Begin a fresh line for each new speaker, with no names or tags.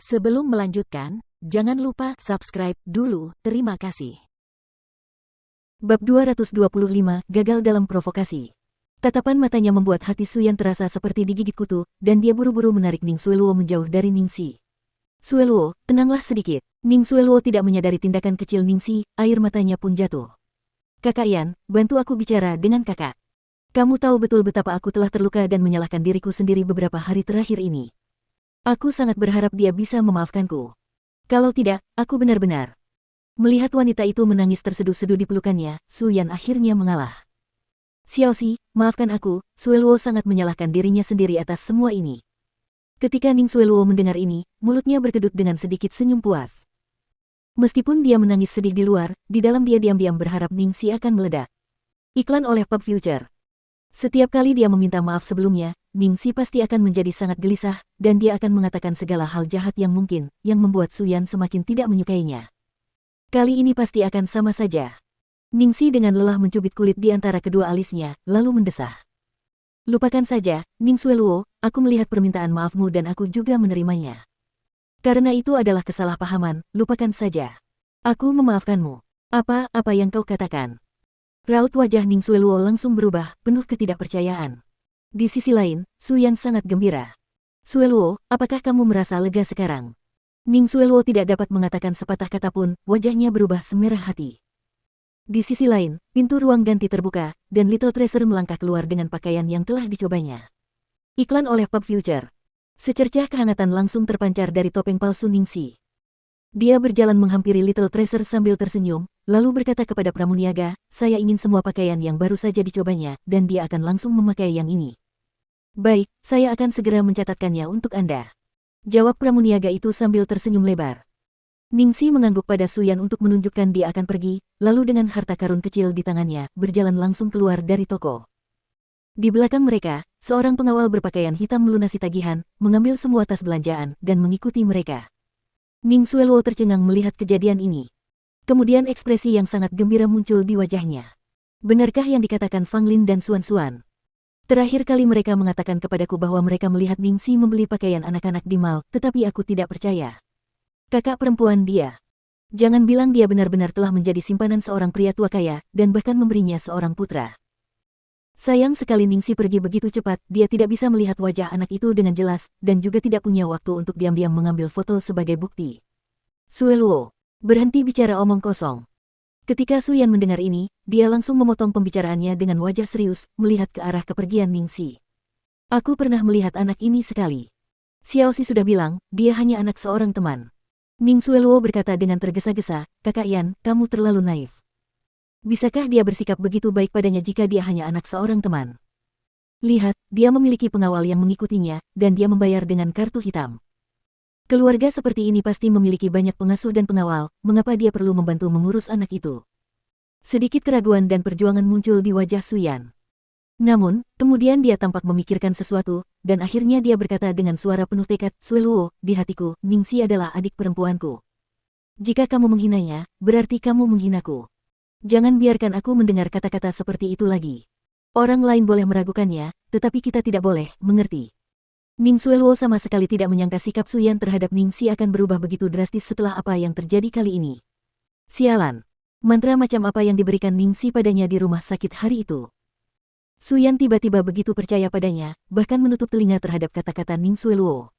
Sebelum melanjutkan, jangan lupa subscribe dulu, terima kasih.
Bab 225, Gagal dalam provokasi. Tatapan matanya membuat hati Suyan terasa seperti digigit kutu, dan dia buru-buru menarik Ning Xueluo menjauh dari Ningxi. Xueluo, tenanglah sedikit. Ning Xueluo tidak menyadari tindakan kecil Ningxi, air matanya pun jatuh. Kakak Yan, bantu aku bicara dengan kakak. Kamu tahu betul betapa aku telah terluka dan menyalahkan diriku sendiri beberapa hari terakhir ini. Aku sangat berharap dia bisa memaafkanku. Kalau tidak, aku benar-benar. Melihat wanita itu menangis terseduh-seduh di pelukannya, Su Yan akhirnya mengalah. Xiaoxi, maafkan aku, Xueluo sangat menyalahkan dirinya sendiri atas semua ini. Ketika Ning Xueluo mendengar ini, mulutnya berkedut dengan sedikit senyum puas. Meskipun dia menangis sedih di luar, di dalam dia diam-diam berharap Ningxi akan meledak. Iklan oleh Pop Future. Setiap kali dia meminta maaf sebelumnya, Ningxi pasti akan menjadi sangat gelisah, dan dia akan mengatakan segala hal jahat yang mungkin, yang membuat Su Yan semakin tidak menyukainya. Kali ini pasti akan sama saja. Ningxi dengan lelah mencubit kulit di antara kedua alisnya, lalu mendesah. Lupakan saja, Ning Xueluo, aku melihat permintaan maafmu dan aku juga menerimanya. Karena itu adalah kesalahpahaman, lupakan saja. Aku memaafkanmu. Apa yang kau katakan? Raut wajah Ning Xueluo langsung berubah, penuh ketidakpercayaan. Di sisi lain, Su Yan sangat gembira. Xueluo, apakah kamu merasa lega sekarang? Ning Xueluo tidak dapat mengatakan sepatah kata pun, wajahnya berubah semerah hati. Di sisi lain, pintu ruang ganti terbuka, dan Little Treasure melangkah keluar dengan pakaian yang telah dicobanya. Iklan oleh Pop Future. Secercah kehangatan langsung terpancar dari topeng palsu Ningxi. Dia berjalan menghampiri Little Treasure sambil tersenyum, lalu berkata kepada pramuniaga, saya ingin semua pakaian yang baru saja dicobanya, dan dia akan langsung memakai yang ini. Baik, saya akan segera mencatatkannya untuk Anda. Jawab pramuniaga itu sambil tersenyum lebar. Ningxi mengangguk pada Su Yan untuk menunjukkan dia akan pergi, lalu dengan harta karun kecil di tangannya, berjalan langsung keluar dari toko. Di belakang mereka, seorang pengawal berpakaian hitam melunasi tagihan, mengambil semua tas belanjaan, dan mengikuti mereka. Ning Xueluo tercengang melihat kejadian ini. Kemudian ekspresi yang sangat gembira muncul di wajahnya. Benarkah yang dikatakan Fang Lin dan Xuan Xuan? Terakhir kali mereka mengatakan kepadaku bahwa mereka melihat Ningxi membeli pakaian anak-anak di mall, tetapi aku tidak percaya. Kakak perempuan dia. Jangan bilang dia benar-benar telah menjadi simpanan seorang pria tua kaya, dan bahkan memberinya seorang putra. Sayang sekali Ningxi pergi begitu cepat, dia tidak bisa melihat wajah anak itu dengan jelas, dan juga tidak punya waktu untuk diam-diam mengambil foto sebagai bukti. Xueluo, berhenti bicara omong kosong. Ketika Su Yan mendengar ini, dia langsung memotong pembicaraannya dengan wajah serius, melihat ke arah kepergian Ningxi. Aku pernah melihat anak ini sekali. Xiaoxi sudah bilang, dia hanya anak seorang teman. Ning Xueluo berkata dengan tergesa-gesa, Kakak Yan, kamu terlalu naif. Bisakah dia bersikap begitu baik padanya jika dia hanya anak seorang teman? Lihat, dia memiliki pengawal yang mengikutinya, dan dia membayar dengan kartu hitam. Keluarga seperti ini pasti memiliki banyak pengasuh dan pengawal, mengapa dia perlu membantu mengurus anak itu? Sedikit keraguan dan perjuangan muncul di wajah Su Yan. Namun, kemudian dia tampak memikirkan sesuatu, dan akhirnya dia berkata dengan suara penuh tekad, Xueluo, di hatiku, Ningxi adalah adik perempuanku. Jika kamu menghinanya, berarti kamu menghinaku. Jangan biarkan aku mendengar kata-kata seperti itu lagi. Orang lain boleh meragukannya, tetapi kita tidak boleh, mengerti? Ning Xueluo sama sekali tidak menyangka sikap Su Yan terhadap Ningxi akan berubah begitu drastis setelah apa yang terjadi kali ini. Sialan. Mantra macam apa yang diberikan Ningxi padanya di rumah sakit hari itu? Su Yan tiba-tiba begitu percaya padanya, bahkan menutup telinga terhadap kata-kata Ning Xueluo.